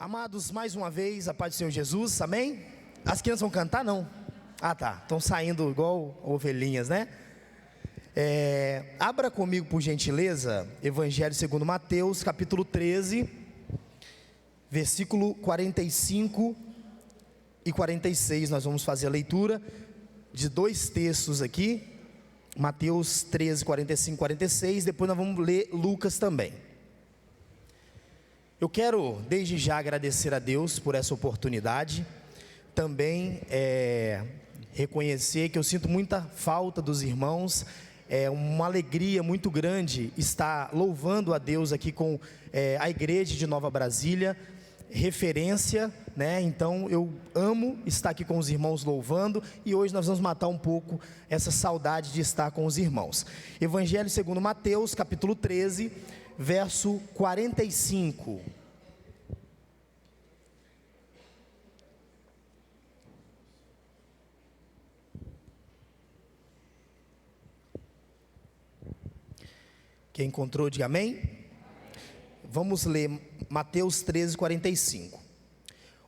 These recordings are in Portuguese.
Amados, mais uma vez, a paz do Senhor Jesus, amém? As crianças vão cantar, não? Ah tá, estão saindo igual ovelhinhas, né? Abra comigo, por gentileza, Evangelho segundo Mateus, capítulo 13, versículo 45 e 46, nós vamos fazer a leitura de dois textos aqui, Mateus 13, 45 e 46, depois nós vamos ler Lucas também. Eu quero desde já agradecer a Deus por essa oportunidade, também reconhecer que eu sinto muita falta dos irmãos, é uma alegria muito grande estar louvando a Deus aqui com a igreja de Nova Brasília, referência, né? Então eu amo estar aqui com os irmãos louvando, e hoje nós vamos matar um pouco essa saudade de estar com os irmãos. Evangelho segundo Mateus, capítulo 13, verso 45. Quem encontrou, diga amém. Vamos ler Mateus 13, 45.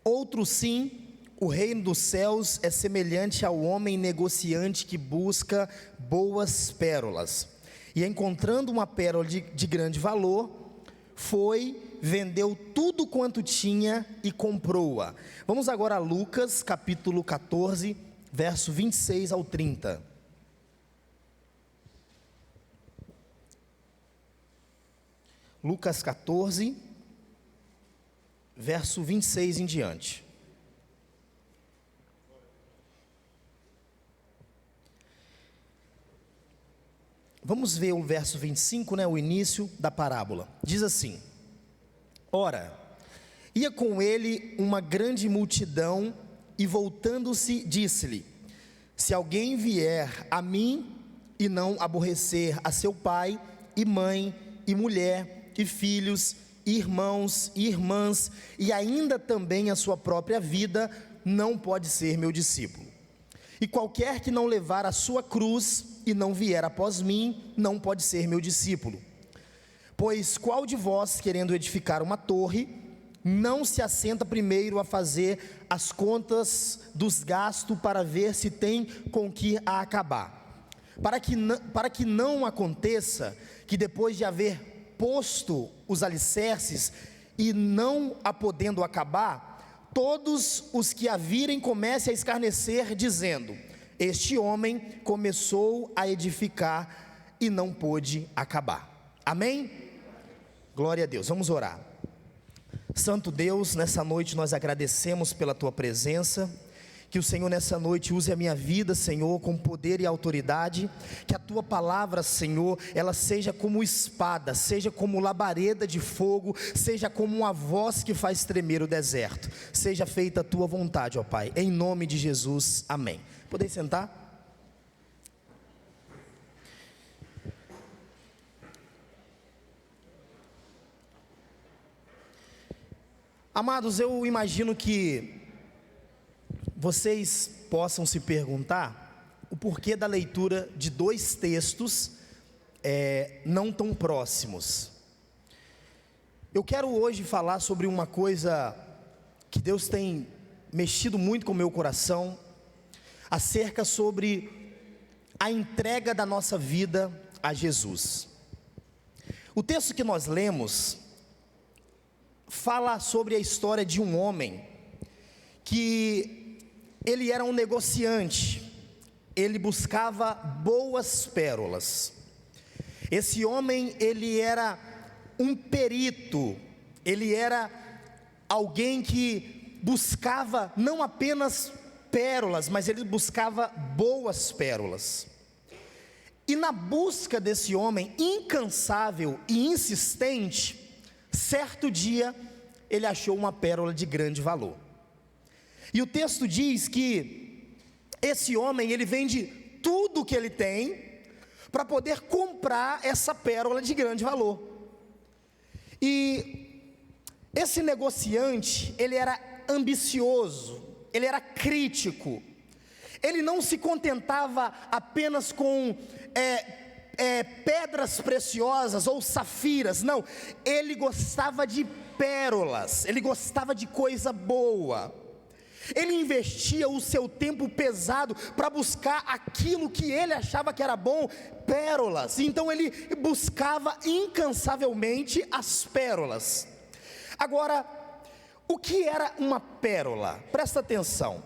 Outro sim, o reino dos céus é semelhante ao homem negociante que busca boas pérolas. E encontrando uma pérola de grande valor, foi, vendeu tudo quanto tinha e comprou-a. Vamos agora a Lucas, capítulo 14, verso 26 ao 30. Lucas 14, verso 26 em diante. Vamos ver o verso 25, né, o início da parábola. Diz assim: Ora, ia com ele uma grande multidão, e voltando-se, disse-lhe: Se alguém vier a mim e não aborrecer a seu pai e mãe e mulher e filhos, e irmãos e irmãs, e ainda também a sua própria vida, não pode ser meu discípulo. E qualquer que não levar a sua cruz e não vier após mim, não pode ser meu discípulo. Pois qual de vós, querendo edificar uma torre, não se assenta primeiro a fazer as contas dos gastos, para ver se tem com que a acabar? Para que não aconteça que, depois de haver posto os alicerces e não a podendo acabar, todos os que a virem comecem a escarnecer, dizendo: Este homem começou a edificar e não pôde acabar. Amém? Glória a Deus. Vamos orar. Santo Deus, nessa noite nós agradecemos pela tua presença. Que o Senhor nessa noite use a minha vida, Senhor, com poder e autoridade. Que a tua palavra, Senhor, ela seja como espada, seja como labareda de fogo, seja como uma voz que faz tremer o deserto. Seja feita a tua vontade, ó Pai, em nome de Jesus, amém. Podem sentar? Amados, eu imagino que vocês possam se perguntar o porquê da leitura de dois textos não tão próximos. Eu quero hoje falar sobre uma coisa que Deus tem mexido muito com o meu coração, acerca sobre a entrega da nossa vida a Jesus. O texto que nós lemos fala sobre a história de um homem que ele era um negociante, ele buscava boas pérolas. Esse homem, ele era um perito, ele era alguém que buscava não apenas pérolas, mas ele buscava boas pérolas. E na busca desse homem incansável e insistente, certo dia ele achou uma pérola de grande valor. E o texto diz que esse homem, ele vende tudo que ele tem para poder comprar essa pérola de grande valor. E esse negociante, ele era ambicioso, ele era crítico, ele não se contentava apenas com pedras preciosas ou safiras, não, ele gostava de pérolas, ele gostava de coisa boa. Ele investia o seu tempo pesado para buscar aquilo que ele achava que era bom, pérolas. Então ele buscava incansavelmente as pérolas. Agora, o que era uma pérola? Presta atenção.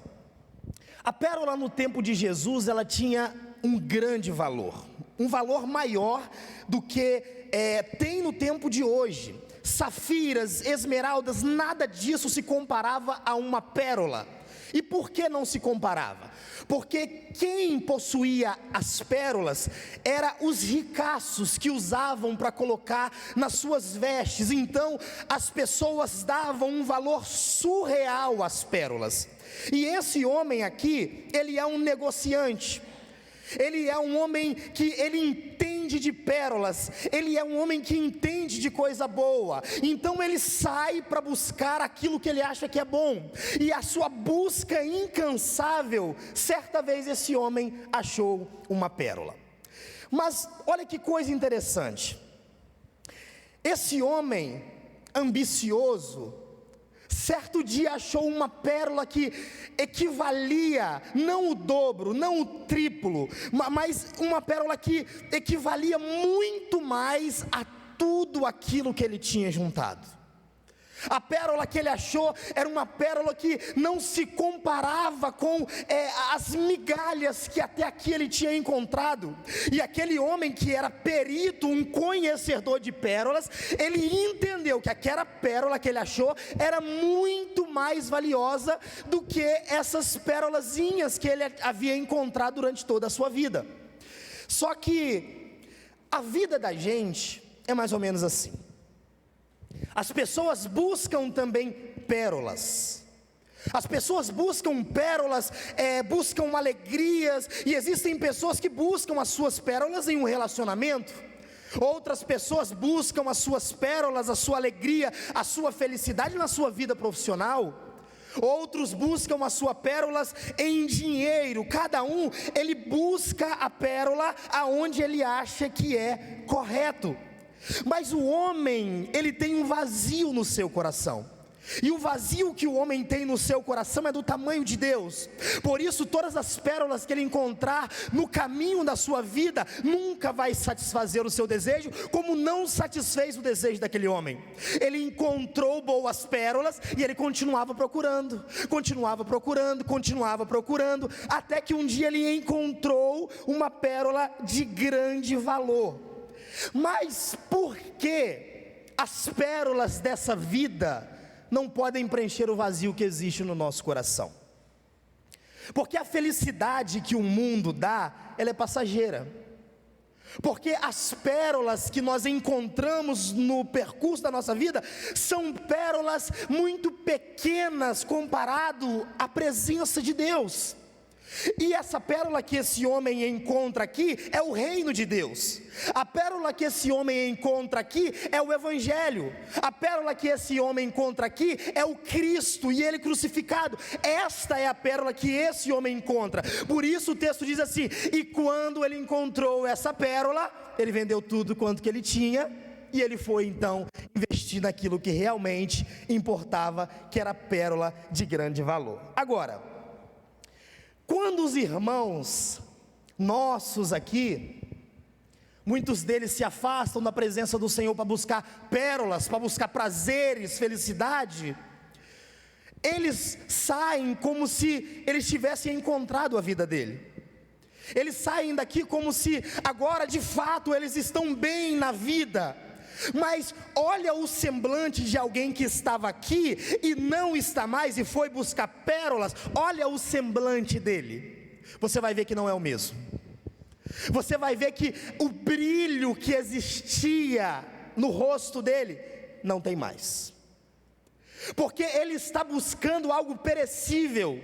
A pérola no tempo de Jesus, ela tinha um grande valor, um valor maior do que tem no tempo de hoje. Safiras, esmeraldas, nada disso se comparava a uma pérola. E por que não se comparava? Porque quem possuía as pérolas eram os ricaços que usavam para colocar nas suas vestes. Então as pessoas davam um valor surreal às pérolas. E esse homem aqui, ele é um negociante. Ele é um homem que ele entende de pérolas, ele é um homem que entende de coisa boa, então ele sai para buscar aquilo que ele acha que é bom, e a sua busca incansável, certa vez esse homem achou uma pérola. Mas olha que coisa interessante, esse homem ambicioso, certo dia achou uma pérola que equivalia, não o dobro, não o triplo, mas uma pérola que equivalia muito mais a tudo aquilo que ele tinha juntado. A pérola que ele achou era uma pérola que não se comparava com as migalhas que até aqui ele tinha encontrado. E aquele homem que era perito, um conhecedor de pérolas, ele entendeu que aquela pérola que ele achou era muito mais valiosa do que essas pérolazinhas que ele havia encontrado durante toda a sua vida. Só que a vida da gente é mais ou menos assim. As pessoas buscam também pérolas. As pessoas buscam pérolas, buscam alegrias, e existem pessoas que buscam as suas pérolas em um relacionamento. Outras pessoas buscam as suas pérolas, a sua alegria, a sua felicidade na sua vida profissional. Outros buscam as suas pérolas em dinheiro. Cada um, ele busca a pérola aonde ele acha que é correto. Mas o homem, ele tem um vazio no seu coração, e o vazio que o homem tem no seu coração é do tamanho de Deus. Por isso todas as pérolas que ele encontrar no caminho da sua vida, nunca vai satisfazer o seu desejo, como não satisfez o desejo daquele homem. Ele encontrou boas pérolas, e ele continuava procurando, até que um dia ele encontrou uma pérola de grande valor. Mas por que as pérolas dessa vida não podem preencher o vazio que existe no nosso coração? Porque a felicidade que o mundo dá, ela é passageira. Porque as pérolas que nós encontramos no percurso da nossa vida são pérolas muito pequenas comparado à presença de Deus. E essa pérola que esse homem encontra aqui é o reino de Deus. A pérola que esse homem encontra aqui é o Evangelho. A pérola que esse homem encontra aqui é o Cristo e ele crucificado. Esta é a pérola que esse homem encontra. Por isso o texto diz assim: e quando ele encontrou essa pérola, ele vendeu tudo quanto que ele tinha, e ele foi então investir naquilo que realmente importava, que era a pérola de grande valor. Agora, quando os irmãos nossos aqui, muitos deles se afastam da presença do Senhor para buscar pérolas, para buscar prazeres, felicidade, eles saem como se eles tivessem encontrado a vida dele. Eles saem daqui como se agora de fato eles estão bem na vida. Mas olha o semblante de alguém que estava aqui e não está mais e foi buscar pérolas. Olha o semblante dele, você vai ver que não é o mesmo. Você vai ver que o brilho que existia no rosto dele não tem mais. porque ele está buscando algo perecível.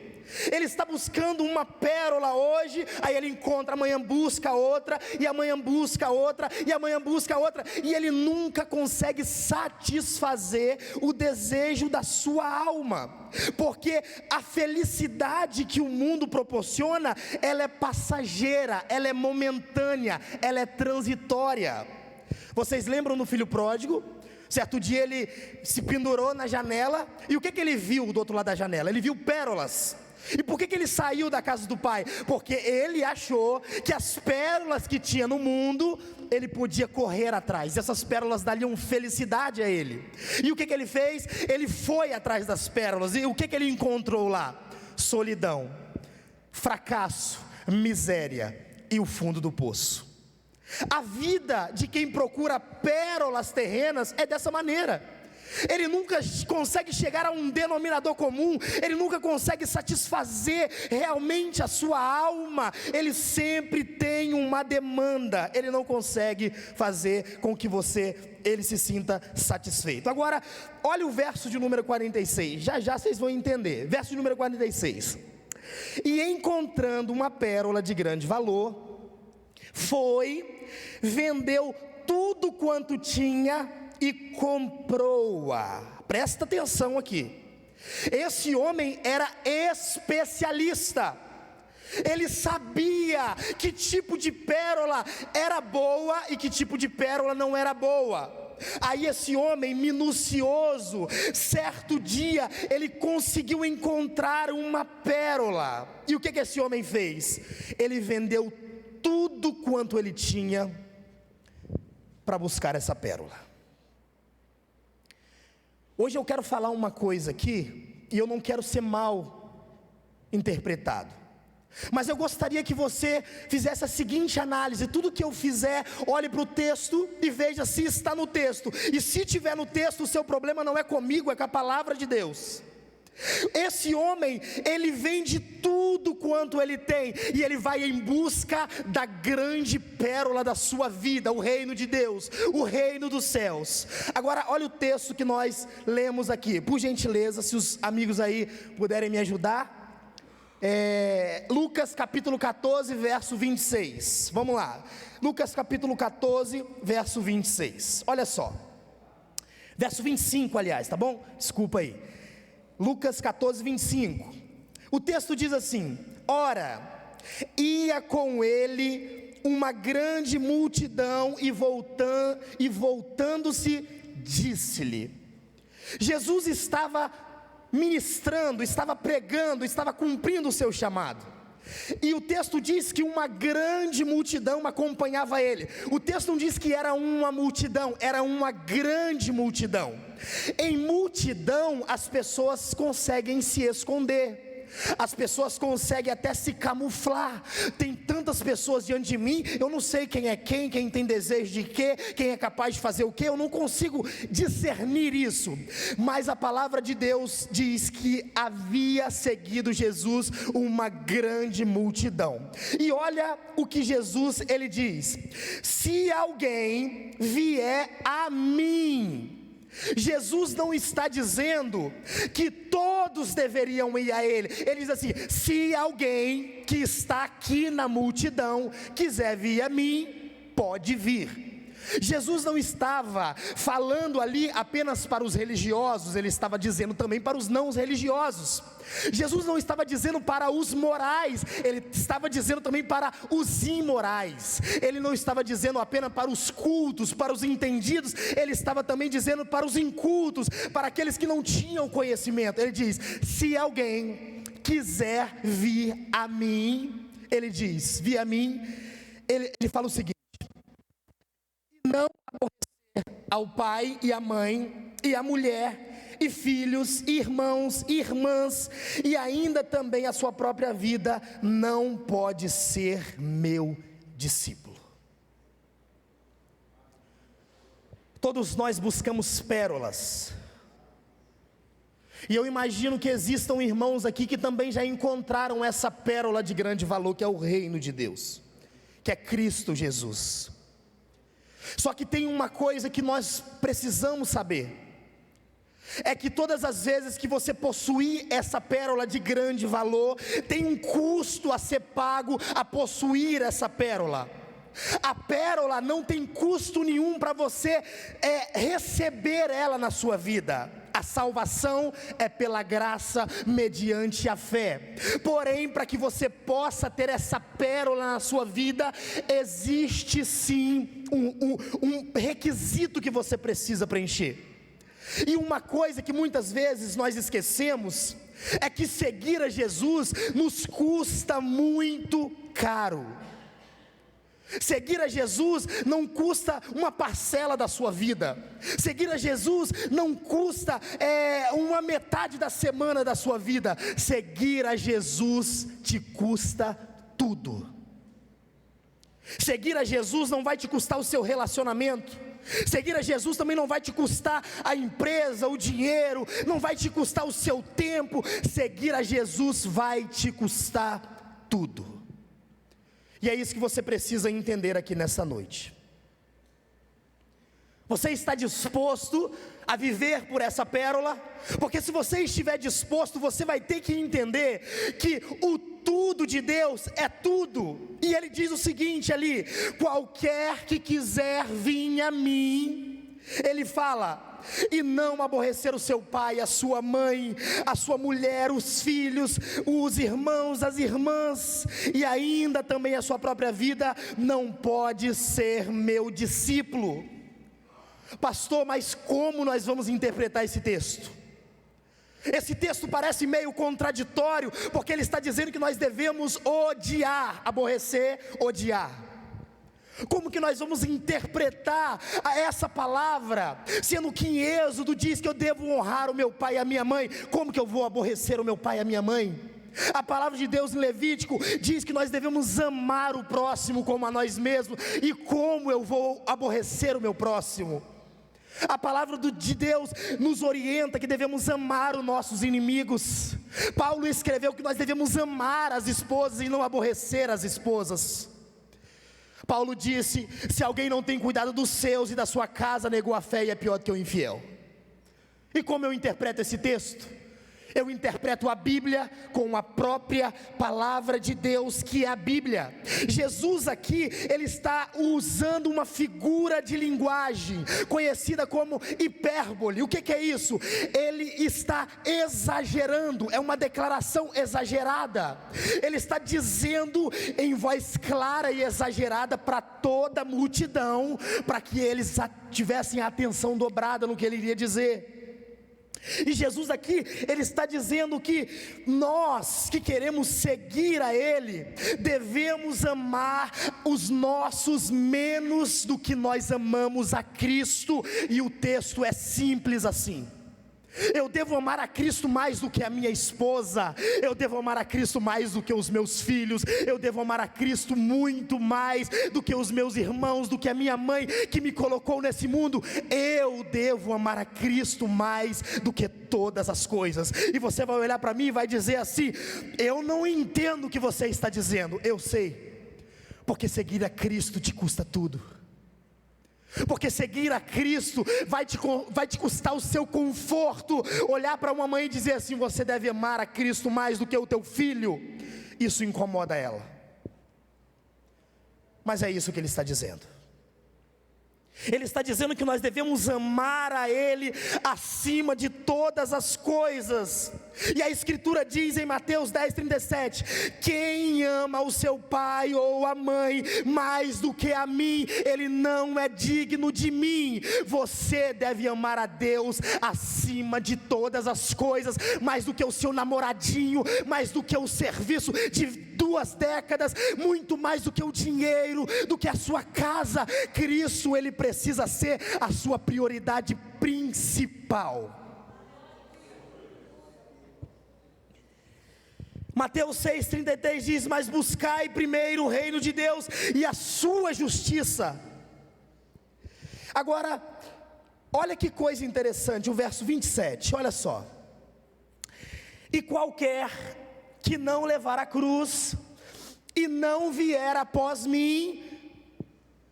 Ele está buscando uma pérola hoje, aí ele encontra, amanhã busca outra, e amanhã busca outra, e amanhã busca outra, e ele nunca consegue satisfazer o desejo da sua alma, porque a felicidade que o mundo proporciona, ela é passageira, ela é momentânea, ela é transitória. Vocês lembram do filho pródigo? Certo dia ele se pendurou na janela, e o que ele viu do outro lado da janela? Ele viu pérolas. E por que ele saiu da casa do pai? Porque ele achou que as pérolas que tinha no mundo, ele podia correr atrás, essas pérolas dariam felicidade a ele. E o que ele fez? Ele foi atrás das pérolas, e o que ele encontrou lá? Solidão, fracasso, miséria e o fundo do poço. A vida de quem procura pérolas terrenas é dessa maneira. Ele nunca consegue chegar a um denominador comum, ele nunca consegue satisfazer realmente a sua alma, ele sempre tem uma demanda, ele não consegue fazer com que ele se sinta satisfeito. Agora, olha o verso de número 46, já vocês vão entender, verso de número 46, e encontrando uma pérola de grande valor, foi, vendeu tudo quanto tinha, e comprou-a. Presta atenção aqui. Esse homem era especialista. Ele sabia que tipo de pérola era boa e que tipo de pérola não era boa. Aí esse homem minucioso, certo dia ele conseguiu encontrar uma pérola. E o que esse homem fez? Ele vendeu tudo quanto ele tinha para buscar essa pérola. Hoje eu quero falar uma coisa aqui, e eu não quero ser mal interpretado, mas eu gostaria que você fizesse a seguinte análise: tudo que eu fizer, olhe para o texto e veja se está no texto, e se tiver no texto, o seu problema não é comigo, é com a palavra de Deus. Esse homem, ele vende tudo quanto ele tem, e ele vai em busca da grande pérola da sua vida, o reino de Deus, o reino dos céus. Agora olha o texto que nós lemos aqui, por gentileza, se os amigos aí puderem me ajudar. Lucas capítulo 14, verso 26, vamos lá, Lucas capítulo 14, verso 26, olha só, verso 25 aliás, tá bom? Desculpa aí. Lucas 14, 25, o texto diz assim: ora, ia com ele uma grande multidão, e voltando-se, disse-lhe. Jesus estava ministrando, estava pregando, estava cumprindo o seu chamado, e o texto diz que uma grande multidão acompanhava ele. O texto não diz que era uma multidão, era uma grande multidão. Em multidão as pessoas conseguem se esconder, as pessoas conseguem até se camuflar. Tem tantas pessoas diante de mim, eu não sei quem é quem tem desejo de quê, quem é capaz de fazer o quê, eu não consigo discernir isso. Mas a palavra de Deus diz que havia seguido Jesus uma grande multidão. E olha o que Jesus ele diz: se alguém vier a mim. Jesus não está dizendo que todos deveriam ir a ele. Ele diz assim: se alguém que está aqui na multidão quiser vir a mim, pode vir. Jesus não estava falando ali apenas para os religiosos, ele estava dizendo também para os não religiosos. Jesus não estava dizendo para os morais, ele estava dizendo também para os imorais. Ele não estava dizendo apenas para os cultos, para os entendidos, ele estava também dizendo para os incultos, para aqueles que não tinham conhecimento. Ele diz: se alguém quiser vir a mim, ele diz, vir a mim, ele fala o seguinte: não aborrecer ao pai e à mãe, e à mulher, e filhos, e irmãos, e irmãs, e ainda também a sua própria vida, não pode ser meu discípulo. Todos nós buscamos pérolas, e eu imagino que existam irmãos aqui que também já encontraram essa pérola de grande valor, que é o reino de Deus, que é Cristo Jesus. Só que tem uma coisa que nós precisamos saber: é que todas as vezes que você possuir essa pérola de grande valor, tem um custo a ser pago a possuir essa pérola. A pérola não tem custo nenhum para você receber ela na sua vida. A salvação é pela graça mediante a fé. Porém, para que você possa ter essa pérola na sua vida, existe sim um requisito que você precisa preencher. E uma coisa que muitas vezes nós esquecemos é que seguir a Jesus nos custa muito caro. Seguir a Jesus não custa uma parcela da sua vida. Seguir a Jesus não custa uma metade da semana da sua vida. Seguir a Jesus te custa tudo. Seguir a Jesus não vai te custar o seu relacionamento. Seguir a Jesus também não vai te custar a empresa, o dinheiro, não vai te custar o seu tempo. Seguir a Jesus vai te custar tudo. E é isso que você precisa entender aqui nessa noite. Você está disposto a viver por essa pérola? Porque se você estiver disposto, você vai ter que entender que o tudo de Deus é tudo. E ele diz o seguinte ali: qualquer que quiser vir a mim, ele fala, e não aborrecer o seu pai, a sua mãe, a sua mulher, os filhos, os irmãos, as irmãs, e ainda também a sua própria vida, não pode ser meu discípulo. Pastor, mas como nós vamos interpretar esse texto? Esse texto parece meio contraditório, porque ele está dizendo que nós devemos odiar, aborrecer, odiar. Como que nós vamos interpretar essa palavra, sendo que em Êxodo diz que eu devo honrar o meu pai e a minha mãe? Como que eu vou aborrecer o meu pai e a minha mãe? A palavra de Deus em Levítico diz que nós devemos amar o próximo como a nós mesmos. E como eu vou aborrecer o meu próximo? A palavra de Deus nos orienta que devemos amar os nossos inimigos. Paulo escreveu que nós devemos amar as esposas e não aborrecer as esposas. Paulo disse: se alguém não tem cuidado dos seus e da sua casa, negou a fé e é pior do que o infiel. E como eu interpreto esse texto? Eu interpreto a Bíblia com a própria palavra de Deus, que é a Bíblia. Jesus aqui, ele está usando uma figura de linguagem, conhecida como hipérbole. O que é isso? Ele está exagerando, é uma declaração exagerada. Ele está dizendo em voz clara e exagerada para toda a multidão, para que eles tivessem a atenção dobrada no que ele iria dizer. E Jesus aqui, ele está dizendo que nós que queremos seguir a Ele, devemos amar os nossos menos do que nós amamos a Cristo. E o texto é simples assim: eu devo amar a Cristo mais do que a minha esposa, eu devo amar a Cristo mais do que os meus filhos, eu devo amar a Cristo muito mais do que os meus irmãos, do que a minha mãe que me colocou nesse mundo. Eu devo amar a Cristo mais do que todas as coisas. E você vai olhar para mim e vai dizer assim: eu não entendo o que você está dizendo. Eu sei, porque seguir a Cristo te custa tudo. Porque seguir a Cristo vai te custar o seu conforto. Olhar para uma mãe e dizer assim: você deve amar a Cristo mais do que o teu filho. Isso incomoda ela. Mas é isso que ele está dizendo. Ele está dizendo que nós devemos amar a Ele acima de todas as coisas. E a Escritura diz em Mateus 10:37: quem ama o seu pai ou a mãe mais do que a mim, ele não é digno de mim. Você deve amar a Deus acima de todas as coisas, mais do que o seu namoradinho, mais do que o serviço de 2 décadas, muito mais do que o dinheiro, do que a sua casa. Cristo, ele precisa ser a sua prioridade principal. Mateus 6,33 diz: mas buscai primeiro o reino de Deus e a sua justiça. Agora, olha que coisa interessante, o verso 27, olha só: e qualquer que não levar a cruz e não vier após mim,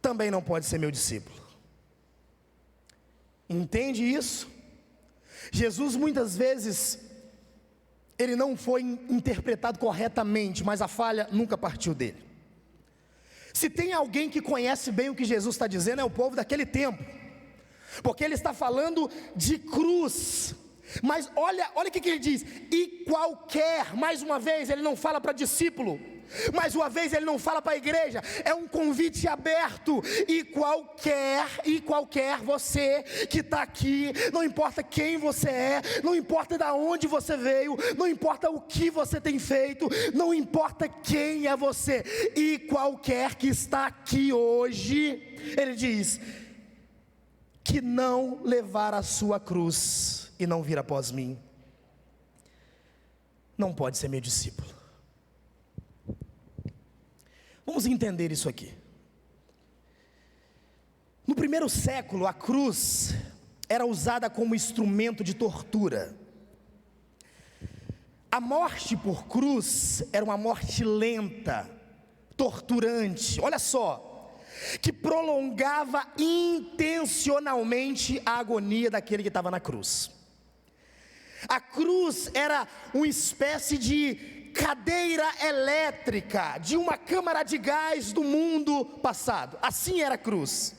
também não pode ser meu discípulo. Entende isso? Jesus muitas vezes, ele não foi interpretado corretamente, mas a falha nunca partiu dele. Se tem alguém que conhece bem o que Jesus está dizendo, é o povo daquele tempo, porque ele está falando de cruz. Mas olha o que ele diz: e qualquer, mais uma vez, ele não fala para discípulo, mais uma vez ele não fala para a igreja, é um convite aberto. E qualquer você que está aqui, não importa quem você é, não importa de onde você veio, não importa o que você tem feito, não importa quem é você, e qualquer que está aqui hoje, ele diz, que não levar a sua cruz e não vir após mim, não pode ser meu discípulo. Vamos entender isso aqui. No primeiro século, a cruz era usada como instrumento de tortura. A morte por cruz era uma morte lenta, torturante, olha só, que prolongava intencionalmente a agonia daquele que estava na cruz. A cruz era uma espécie de cadeira elétrica de uma câmara de gás do mundo passado. Assim era a cruz.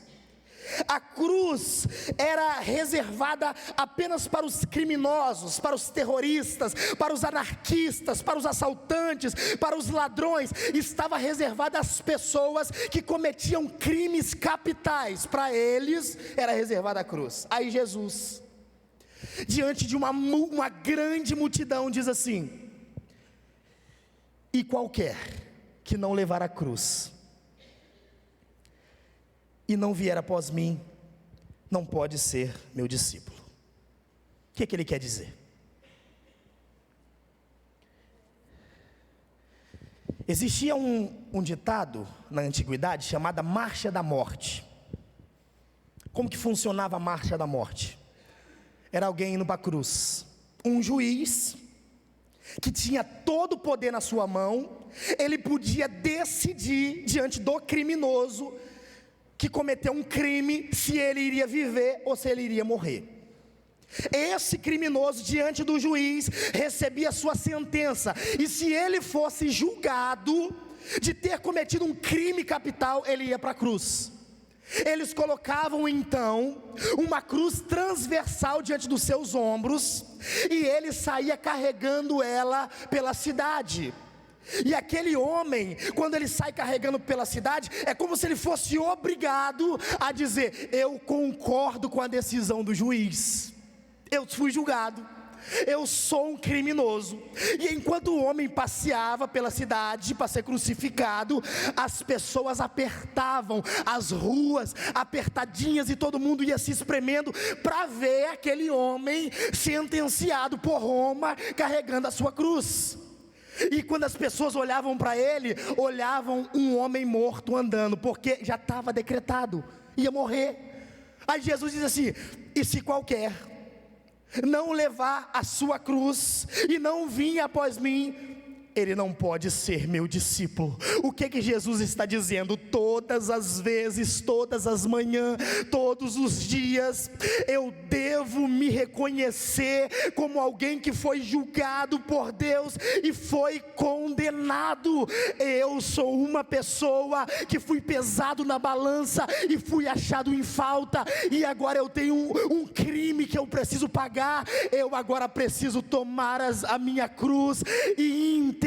A cruz era reservada apenas para os criminosos, para os terroristas, para os anarquistas, para os assaltantes, para os ladrões. Estava reservada às pessoas que cometiam crimes capitais. Para eles era reservada a cruz. Aí Jesus, diante de uma grande multidão, diz assim: e qualquer que não levar a cruz e não vier após mim, não pode ser meu discípulo. O que ele quer dizer? Existia um ditado na antiguidade chamado Marcha da Morte. Como que funcionava a Marcha da Morte? Era alguém indo para a cruz, um juiz que tinha todo o poder na sua mão. Ele podia decidir diante do criminoso que cometeu um crime, se ele iria viver ou se ele iria morrer. Esse criminoso, diante do juiz, recebia sua sentença, e se ele fosse julgado de ter cometido um crime capital, ele ia para a cruz. Eles colocavam então uma cruz transversal diante dos seus ombros, e ele saía carregando ela pela cidade. E aquele homem, quando ele sai carregando pela cidade, é como se ele fosse obrigado a dizer: eu concordo com a decisão do juiz, eu fui julgado, eu sou um criminoso. E enquanto o homem passeava pela cidade para ser crucificado, as pessoas apertavam as ruas, apertadinhas, e todo mundo ia se espremendo para ver aquele homem sentenciado por Roma, carregando a sua cruz. E quando as pessoas olhavam para ele, olhavam um homem morto andando, porque já estava decretado, ia morrer. Aí Jesus diz assim: e se qualquer não levar a sua cruz e não vir após mim, ele não pode ser meu discípulo. O que Jesus está dizendo? Todas as vezes, todas as manhãs, todos os dias, eu devo me reconhecer como alguém que foi julgado por Deus e foi condenado. Eu sou uma pessoa que fui pesado na balança e fui achado em falta, e agora eu tenho um crime que eu preciso pagar. Eu agora preciso tomar a minha cruz e entender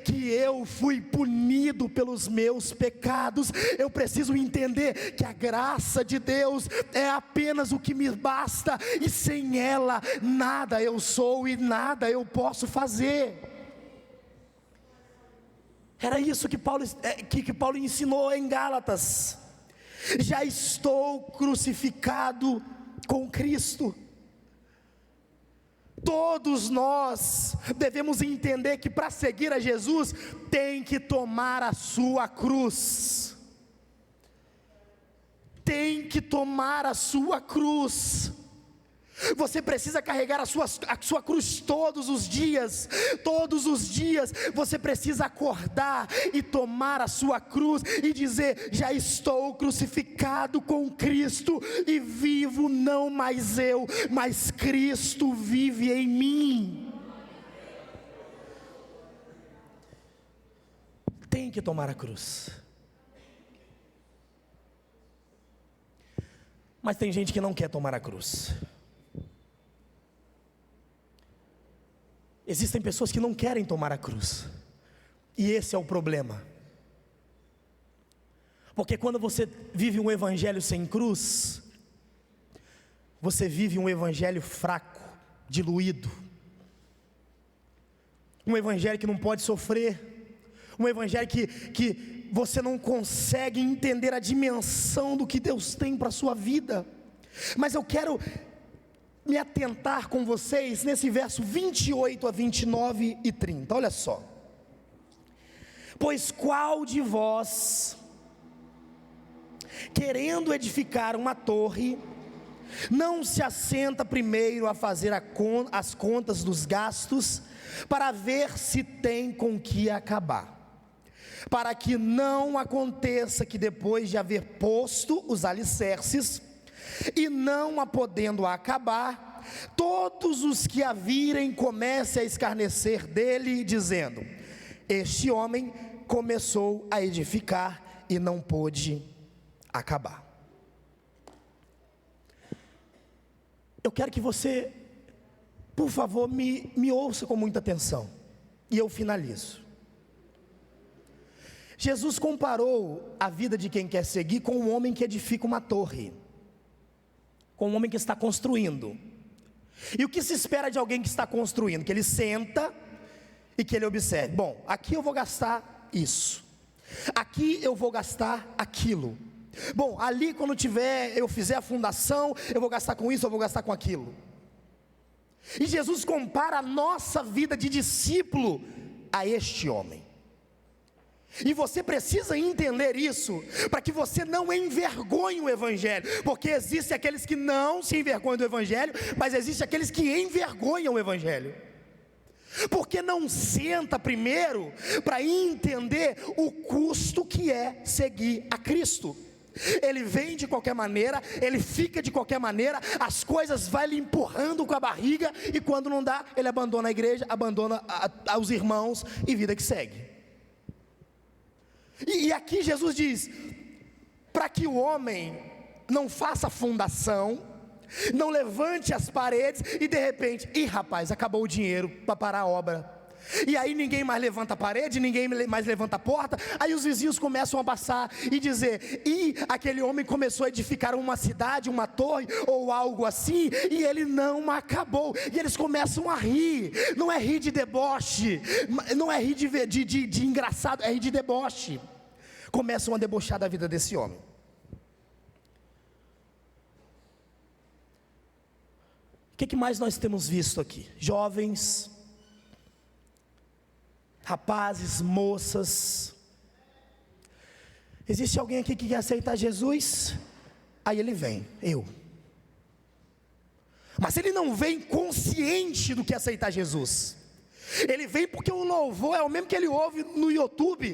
que eu fui punido pelos meus pecados. Eu preciso entender que a graça de Deus é apenas o que me basta, e sem ela nada eu sou e nada eu posso fazer. Era isso que Paulo ensinou em Gálatas: já estou crucificado com Cristo. Todos nós devemos entender que para seguir a Jesus, tem que tomar a sua cruz. Tem que tomar a sua cruz. Você precisa carregar a sua cruz todos os dias. Todos os dias você precisa acordar e tomar a sua cruz e dizer: já estou crucificado com Cristo e vivo não mais eu, mas Cristo vive em mim. Tem que tomar a cruz. Mas tem gente que não quer tomar a cruz. Existem pessoas que não querem tomar a cruz, e esse é o problema, porque quando você vive um evangelho sem cruz, você vive um evangelho fraco, diluído, um evangelho que não pode sofrer, um evangelho que você não consegue entender a dimensão do que Deus tem para a sua vida. Mas eu quero me atentar com vocês nesse verso 28 a 29 e 30, olha só. Pois qual de vós, querendo edificar uma torre, não se assenta primeiro a fazer as contas dos gastos, para ver se tem com que acabar, para que não aconteça que depois de haver posto os alicerces, e não a podendo acabar, todos os que a virem comecem a escarnecer dele, dizendo: este homem começou a edificar e não pôde acabar. Eu quero que você, por favor, me ouça com muita atenção, e eu finalizo. Jesus comparou a vida de quem quer seguir com um homem que edifica uma torre, com um homem que está construindo. E o que se espera de alguém que está construindo? Que ele senta e que ele observe: bom, aqui eu vou gastar isso, aqui eu vou gastar aquilo, bom, ali quando eu fizer a fundação, eu vou gastar com isso, eu vou gastar com aquilo. E Jesus compara a nossa vida de discípulo a este homem. E você precisa entender isso, para que você não envergonhe o evangelho, porque existem aqueles que não se envergonham do evangelho, mas existem aqueles que envergonham o evangelho, porque não senta primeiro para entender o custo que é seguir a Cristo. Ele vem de qualquer maneira, ele fica de qualquer maneira, as coisas vai lhe empurrando com a barriga, e quando não dá, ele abandona a igreja, abandona os irmãos, e vida que segue. E aqui Jesus diz: para que o homem não faça fundação, não levante as paredes, e de repente, rapaz, acabou o dinheiro para parar a obra. E aí ninguém mais levanta a parede, ninguém mais levanta a porta. Aí os vizinhos começam a passar e dizer: aquele homem começou a edificar uma cidade, uma torre ou algo assim, e ele não acabou. E eles começam a rir. Não é rir de deboche, não é rir de engraçado, é rir de deboche. Começam a debochar da vida desse homem. O que mais nós temos visto aqui? Jovens, rapazes, moças. Existe alguém aqui que quer aceitar Jesus? Aí ele vem, mas ele não vem consciente do que é aceitar Jesus. Ele vem porque o louvor é o mesmo que ele ouve no YouTube.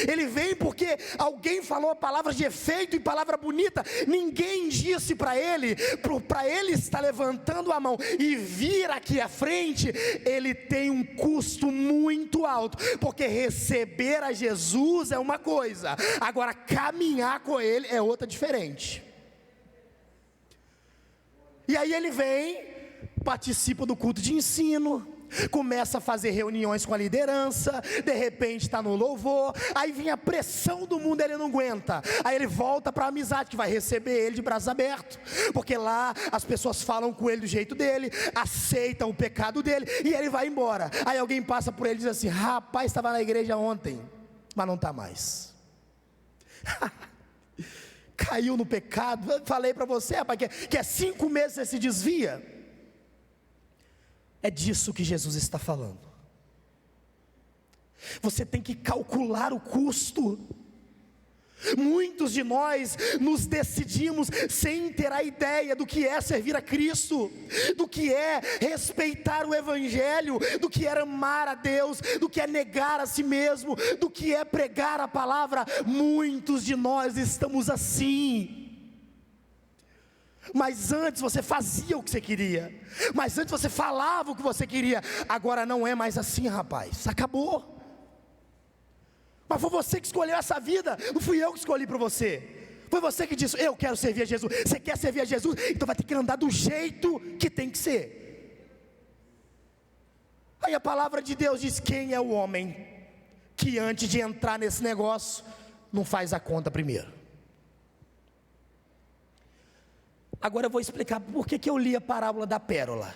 Ele vem porque alguém falou palavras de efeito e palavra bonita. Ninguém disse para ele estar levantando a mão e vir aqui à frente. Ele tem um custo muito alto, porque receber a Jesus é uma coisa, agora caminhar com ele é outra diferente. E aí ele vem, participa do culto de ensino, começa a fazer reuniões com a liderança, de repente está no louvor, aí vem a pressão do mundo, ele não aguenta, aí ele volta para a amizade, que vai receber ele de braços abertos, porque lá as pessoas falam com ele do jeito dele, aceitam o pecado dele, e ele vai embora. Aí alguém passa por ele e diz assim: rapaz, estava na igreja ontem, mas não está mais. Caiu no pecado. Falei para você, rapaz, que é 5 meses você se desvia. É disso que Jesus está falando. Você tem que calcular o custo. Muitos de nós nos decidimos sem ter a ideia do que é servir a Cristo, do que é respeitar o Evangelho, do que é amar a Deus, do que é negar a si mesmo, do que é pregar a palavra. Muitos de nós estamos assim. Mas antes você fazia o que você queria, mas antes você falava o que você queria. Agora não é mais assim, rapaz, acabou. Mas foi você que escolheu essa vida, não fui eu que escolhi para você. Foi você que disse: eu quero servir a Jesus. Você quer servir a Jesus? Então vai ter que andar do jeito que tem que ser. Aí a palavra de Deus diz: quem é o homem que antes de entrar nesse negócio não faz a conta primeiro? Agora eu vou explicar por que eu li a parábola da pérola.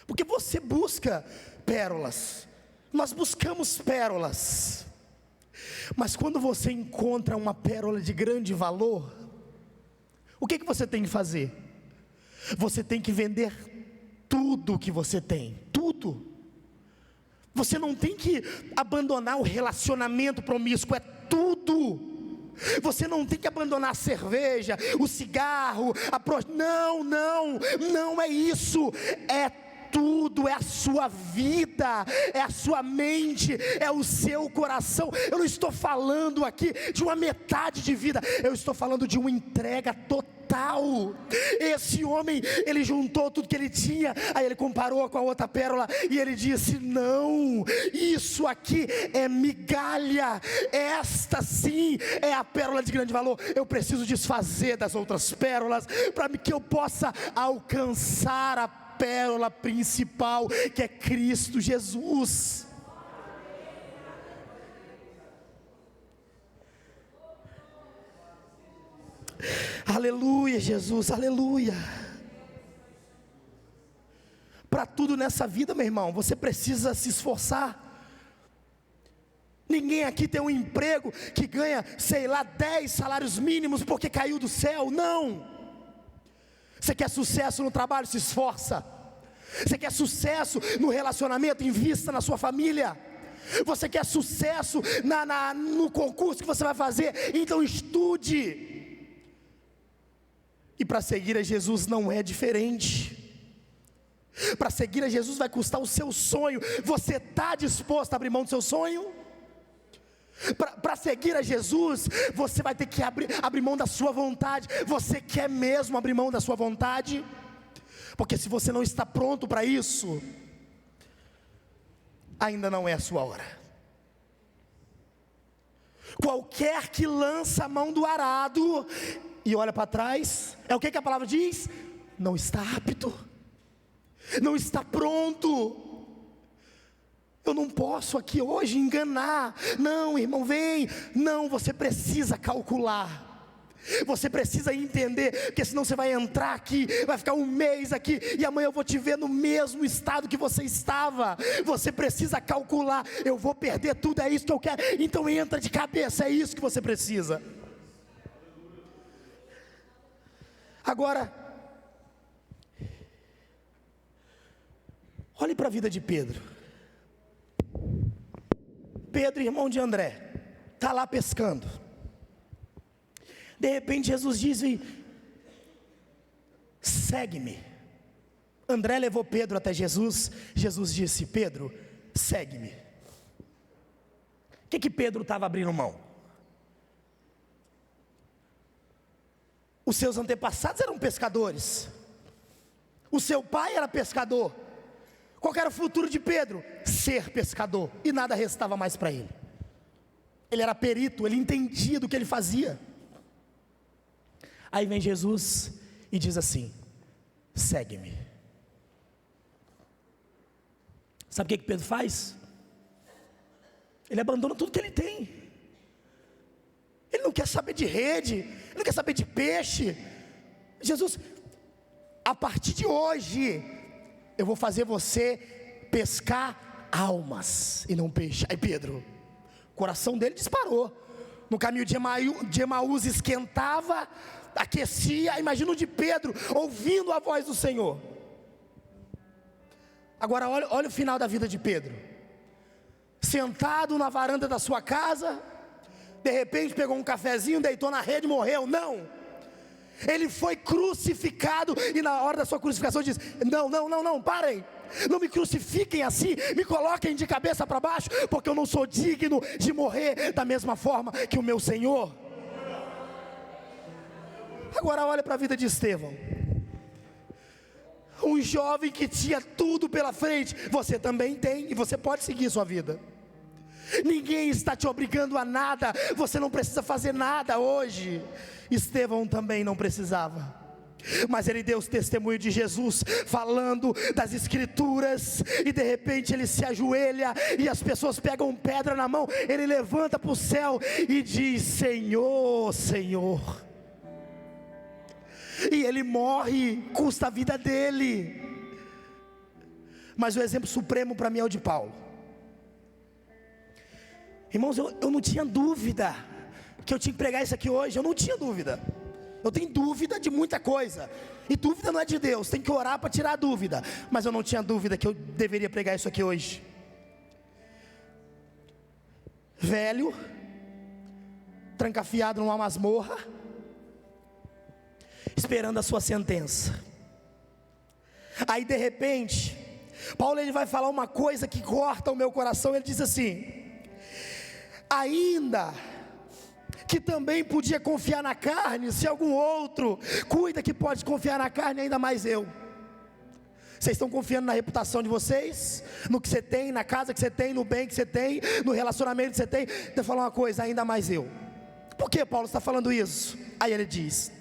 Porque você busca pérolas, nós buscamos pérolas, mas quando você encontra uma pérola de grande valor, o que você tem que fazer? Você tem que vender tudo que você tem, tudo. Você não tem que abandonar o relacionamento promíscuo, é tudo. Você não tem que abandonar a cerveja, o cigarro, não é isso, é tudo, é a sua vida, é a sua mente, é o seu coração. Eu não estou falando aqui de uma metade de vida, eu estou falando de uma entrega total. Esse homem, ele juntou tudo que ele tinha, aí ele comparou com a outra pérola, e ele disse: não, isso aqui é migalha, esta sim é a pérola de grande valor. Eu preciso desfazer das outras pérolas, para que eu possa alcançar a pérola principal, que é Cristo Jesus. Aleluia, Jesus, aleluia. Para tudo nessa vida, meu irmão, você precisa se esforçar. Ninguém aqui tem um emprego que ganha, 10 salários mínimos porque caiu do céu, não. Você quer sucesso no trabalho, se esforça. Você quer sucesso no relacionamento, invista na sua família. Você quer sucesso no concurso que você vai fazer, então estude. E para seguir a Jesus não é diferente. Para seguir a Jesus vai custar o seu sonho. Você está disposto a abrir mão do seu sonho? Para seguir a Jesus, você vai ter que abrir mão da sua vontade. Você quer mesmo abrir mão da sua vontade? Porque se você não está pronto para isso, ainda não é a sua hora. Qualquer que lança a mão do arado e olha para trás, é o que a palavra diz? Não está apto, não está pronto. Eu não posso aqui hoje enganar. Não, irmão, vem. Não, você precisa calcular. Você precisa entender, porque senão você vai entrar aqui, vai ficar um mês aqui, e amanhã eu vou te ver no mesmo estado que você estava. Você precisa calcular. Eu vou perder tudo, é isso que eu quero. Então entra de cabeça, é isso que você precisa. Agora, olhe para a vida de Pedro. Pedro, irmão de André, está lá pescando. De repente Jesus diz: segue-me. André levou Pedro até Jesus. Jesus disse: Pedro, segue-me. O que Pedro estava abrindo mão? Os seus antepassados eram pescadores, o seu pai era pescador. Qual era o futuro de Pedro? Ser pescador, e nada restava mais para ele. Ele era perito, ele entendia do que ele fazia. Aí vem Jesus e diz assim: segue-me. Sabe o que Pedro faz? Ele abandona tudo que ele tem. Ele não quer saber de rede, ele não quer saber de peixe. Jesus, a partir de hoje, eu vou fazer você pescar almas e não peixe. Aí Pedro, o coração dele disparou. No caminho de Emaús esquentava, aquecia. Imagina o de Pedro ouvindo a voz do Senhor. Agora olha o final da vida de Pedro. Sentado na varanda da sua casa, de repente pegou um cafezinho, deitou na rede e morreu. Não, ele foi crucificado, e na hora da sua crucificação diz: não, parem, não me crucifiquem assim, me coloquem de cabeça para baixo, porque eu não sou digno de morrer da mesma forma que o meu Senhor. Agora olha para a vida de Estevão, um jovem que tinha tudo pela frente. Você também tem, e você pode seguir sua vida. Ninguém está te obrigando a nada, você não precisa fazer nada hoje. Estevão também não precisava, mas ele deu o testemunho de Jesus, falando das Escrituras, e de repente ele se ajoelha, e as pessoas pegam pedra na mão, ele levanta para o céu e diz: Senhor, Senhor. E ele morre, custa a vida dele. Mas o exemplo supremo para mim é o de Paulo. Irmãos, eu não tinha dúvida que eu tinha que pregar isso aqui hoje. Eu não tinha dúvida. Eu tenho dúvida de muita coisa, e dúvida não é de Deus, tem que orar para tirar a dúvida. Mas eu não tinha dúvida que eu deveria pregar isso aqui hoje. Velho, trancafiado numa masmorra, esperando a sua sentença. Aí de repente, Paulo ele vai falar uma coisa que corta o meu coração. Ele diz assim: ainda que também podia confiar na carne, se algum outro cuida que pode confiar na carne, ainda mais eu. Vocês estão confiando na reputação de vocês, no que você tem, na casa que você tem, no bem que você tem, no relacionamento que você tem. Deixa eu falar uma coisa, ainda mais eu. Por que Paulo está falando isso? Aí ele diz: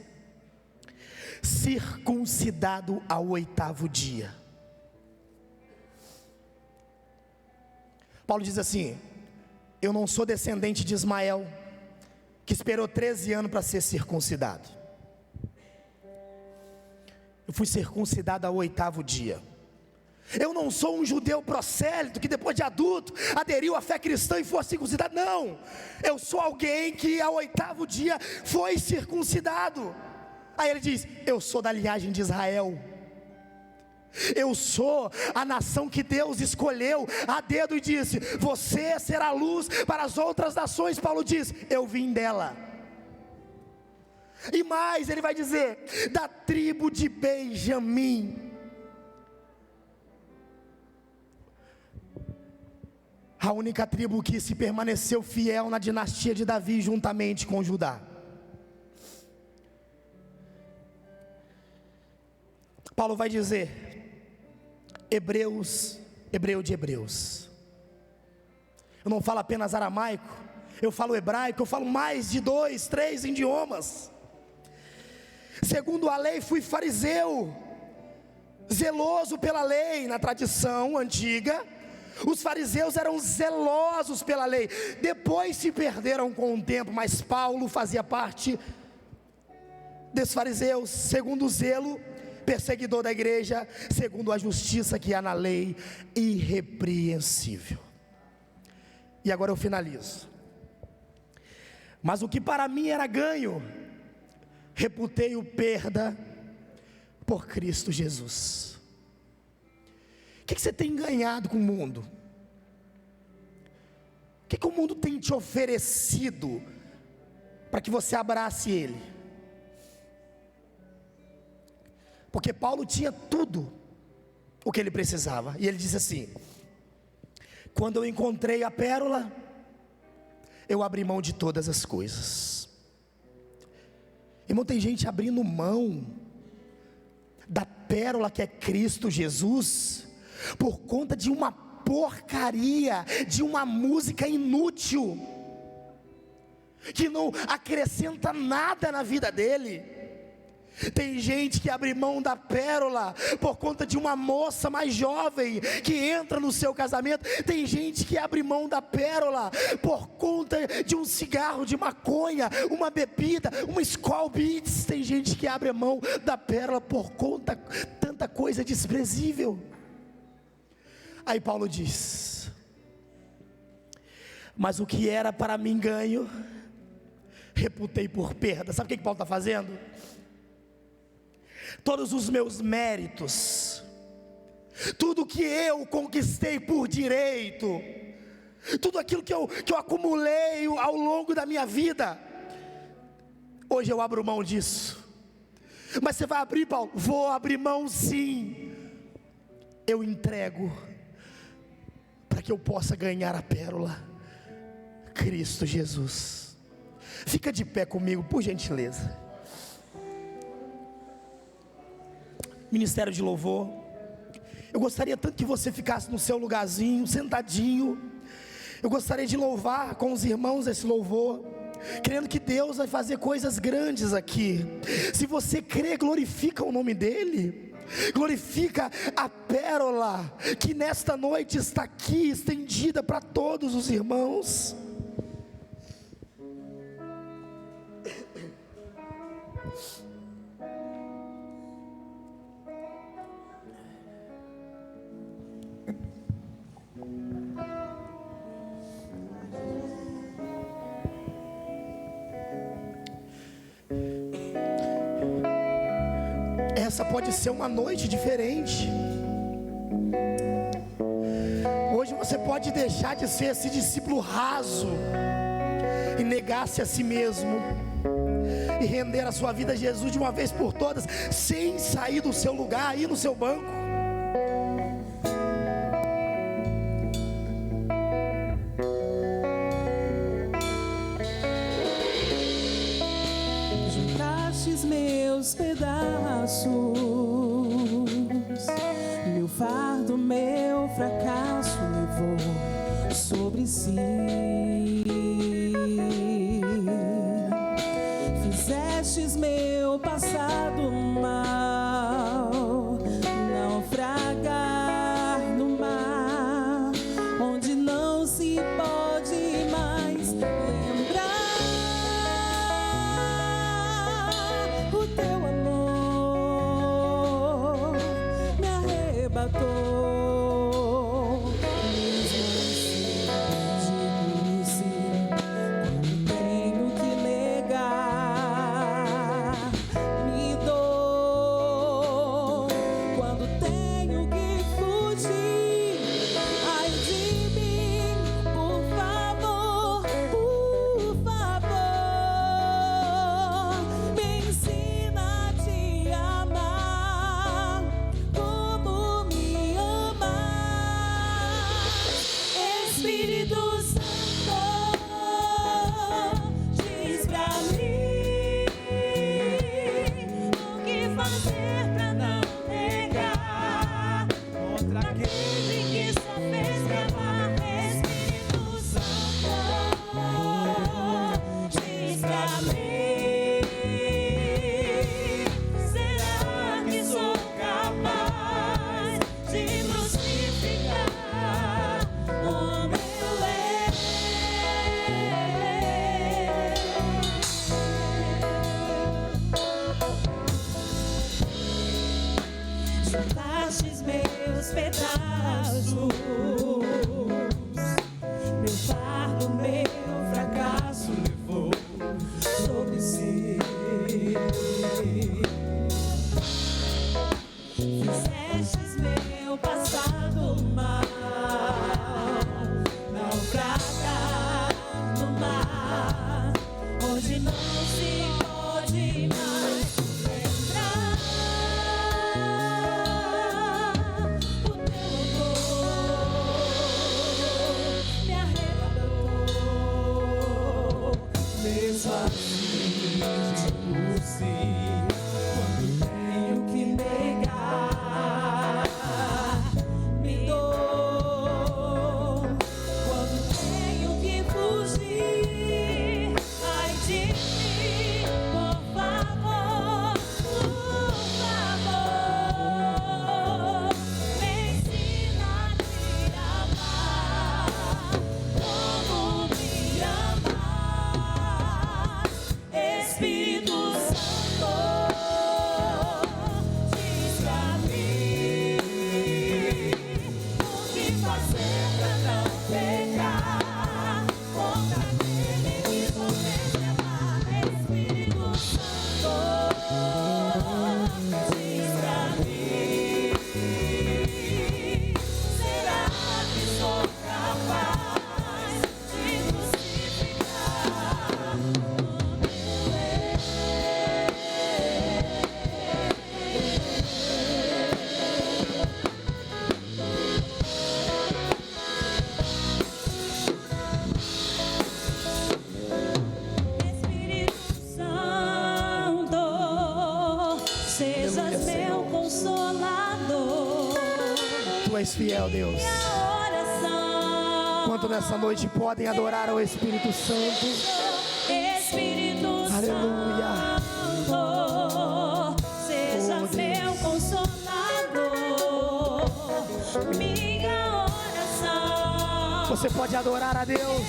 circuncidado ao 8º dia. Paulo diz assim: eu não sou descendente de Ismael, que esperou 13 anos para ser circuncidado. Eu fui circuncidado ao 8º dia. Eu não sou um judeu prosélito que depois de adulto aderiu à fé cristã e foi circuncidado. Não, eu sou alguém que ao 8º dia foi circuncidado. Aí ele diz: eu sou da linhagem de Israel, eu sou a nação que Deus escolheu a dedo e disse: você será luz para as outras nações. Paulo diz: eu vim dela. E mais, ele vai dizer: da tribo de Benjamim. A única tribo que se permaneceu fiel na dinastia de Davi, juntamente com Judá. Paulo vai dizer: hebreu de hebreus. Eu não falo apenas aramaico, eu falo hebraico, eu falo mais de 2, 3 idiomas. Segundo a lei fui fariseu, zeloso pela lei. Na tradição antiga, os fariseus eram zelosos pela lei. Depois se perderam com o tempo, mas Paulo fazia parte desses fariseus, segundo o zelo, perseguidor da igreja, segundo a justiça que há na lei, irrepreensível. E agora eu finalizo. Mas o que para mim era ganho, reputei-o perda por Cristo Jesus. O que você tem ganhado com o mundo? O que o mundo tem te oferecido para que você abrace ele? Porque Paulo tinha tudo o que ele precisava, e ele diz assim: quando eu encontrei a pérola, eu abri mão de todas as coisas. Irmão, tem gente abrindo mão da pérola que é Cristo Jesus, por conta de uma porcaria, de uma música inútil, que não acrescenta nada na vida dele. Tem gente que abre mão da pérola por conta de uma moça mais jovem que entra no seu casamento. Tem gente que abre mão da pérola por conta de um cigarro de maconha, uma bebida, uma Skol Beats. Tem gente que abre mão da pérola por conta de tanta coisa desprezível. Aí Paulo diz: mas o que era para mim ganho, reputei por perda. Sabe o que Paulo está fazendo? Todos os meus méritos, tudo que eu conquistei por direito, tudo aquilo que eu acumulei ao longo da minha vida, hoje eu abro mão disso. Mas você vai abrir, Paulo? Vou abrir mão sim. Eu entrego, para que eu possa ganhar a pérola, Cristo Jesus. Fica de pé comigo, por gentileza. Ministério de louvor, eu gostaria tanto que você ficasse no seu lugarzinho, sentadinho. Eu gostaria de louvar com os irmãos esse louvor, crendo que Deus vai fazer coisas grandes aqui. Se você crê, glorifica o nome dEle, glorifica a pérola que nesta noite está aqui, estendida para todos os irmãos. Essa pode ser uma noite diferente. Hoje você pode deixar de ser esse discípulo raso e negar-se a si mesmo e render a sua vida a Jesus de uma vez por todas, sem sair do seu lugar, aí no seu banco. Juntastes meus pedaços, meu fardo, meu fracasso levou sobre si. Fizestes meu passado mal naufragar no mar, onde não se pode mais lembrar. O teu amor me arrebatou, mesmo assim quando tenho que negar, me dou quando tenho que fugir. Ai de mim, por favor, me ensina a te amar como me amar. Espírito Santo, diz pra mim o que fazer pra não negar contra aquele que só fez me amar. Espírito Santo, diz pra mim, será que sou capaz de crucificar o meu eu? Juntastes meus pedaços, meu fardo, meu fracasso levou sobre si. Fizestes meu passado mal naufragar no mar, onde não se pode mais lembrar. O teu amor me arrebatou, mesmo assim digo sim quando tenho que negar, Aleluia, meu Senhor. consolador. Tu és fiel, Deus. Minha oração. Quanto nessa noite podem adorar ao Espírito Santo. Espírito Aleluia. Santo, seja Oh, Deus. meu consolador. Minha oração. Você pode adorar a Deus.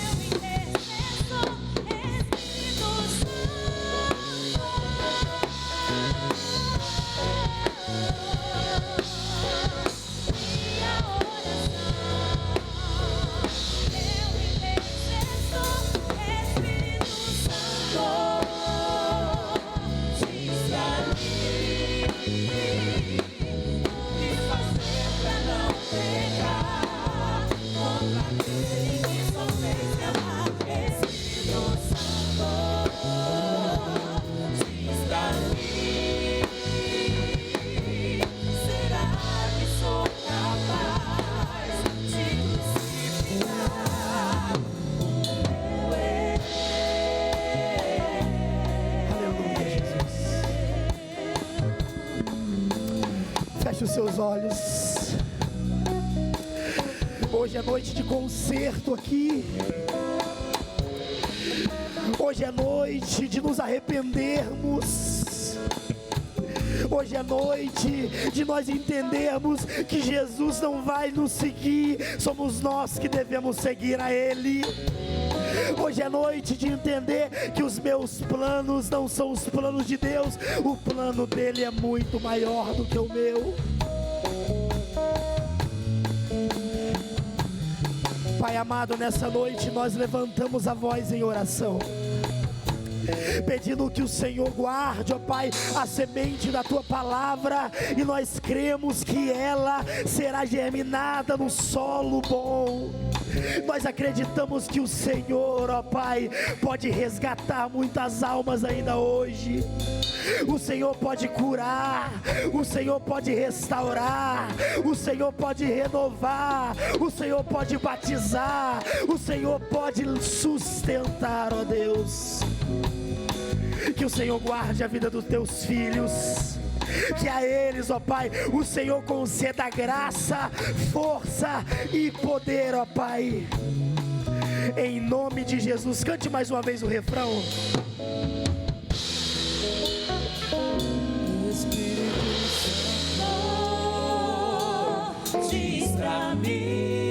Feche os seus olhos. Hoje é noite de concerto aqui. Hoje é noite de nos arrependermos. Hoje é noite de nós entendermos que Jesus não vai nos seguir, somos nós que devemos seguir a Ele. Hoje é noite de entender que os meus planos não são os planos de Deus, o plano dele é muito maior do que o meu. Pai amado, nessa noite nós levantamos a voz em oração, pedindo que o Senhor guarde, ó Pai, a semente da Tua palavra, e nós cremos que ela será germinada no solo bom. Nós acreditamos que o Senhor, ó Pai, pode resgatar muitas almas ainda hoje. O Senhor pode curar, o Senhor pode restaurar, o Senhor pode renovar, o Senhor pode batizar, o Senhor pode sustentar, ó Deus. Que o Senhor guarde a vida dos Teus filhos, que a eles, ó Pai, o Senhor conceda graça, força e poder, ó Pai, em nome de Jesus. Cante mais uma vez o refrão. Espírito Santo, diz pra mim